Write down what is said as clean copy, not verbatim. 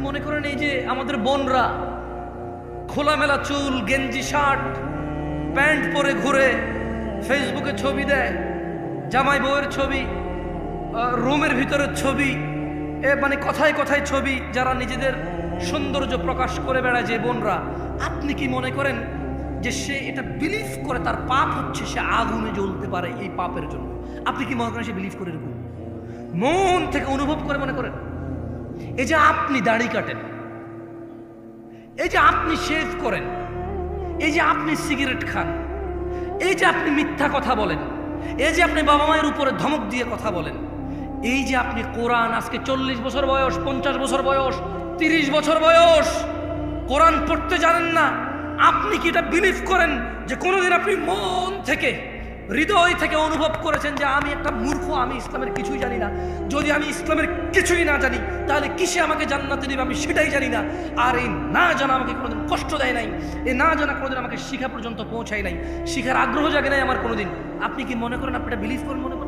মনে করেন এই যে আমাদের বোনরা খোলামেলা চুল, গেঞ্জি শার্ট, প্যান্ট পরে ঘুরে, ফেসবুকে ছবি দেয়, জামাই বউয়ের ছবি, রুমের ভিতরের ছবি, মানে কথায় কথায় ছবি, যারা নিজেদের সৌন্দর্য প্রকাশ করে বেড়ায় যে বোনরা, আপনি কি মনে করেন যে সে এটা বিলিভ করে তার পাপ হচ্ছে, সে আগুনে জ্বলতে পারে এই পাপের জন্য? আপনি কি মনে করেন সে বিলিভ করে এরকম? মন থেকে অনুভব করে মনে করেন? এই যে আপনি দাড়ি কাটেন, এই যে আপনি শেভ করেন, এই যে আপনি সিগারেট খান, এই যে আপনি মিথ্যা কথা বলেন, এই যে আপনি বাবা মায়ের উপরে ধমক দিয়ে কথা বলেন, এই যে আপনি কোরআন আজকে 40 বছর বয়স, 50 বছর বয়স, 30 বছর বয়স, কোরআন পড়তে জানেন না, আপনি কি এটা বিলিভ করেন যে কোনোদিন আপনি মন থেকে, হৃদয় থেকে অনুভব করেছেন যে আমি একটা মূর্খ, আমি ইসলামের কিছুই জানি না? যদি আমি ইসলামের কিছুই না জানি তাহলে কিসে আমাকে জান্নাতে দিবে আমি সেটাই জানি না। আর এই না জানা আমাকে কোনোদিন কষ্ট দেয় নাই, এই না জানা কোনোদিন আমাকে শিখা পর্যন্ত পৌঁছায় নাই, শিখার আগ্রহ জাগে নাই আমার কোনোদিন। আপনি কি মনে করেন আপনি এটা বিলিভ করেন? মনে করেন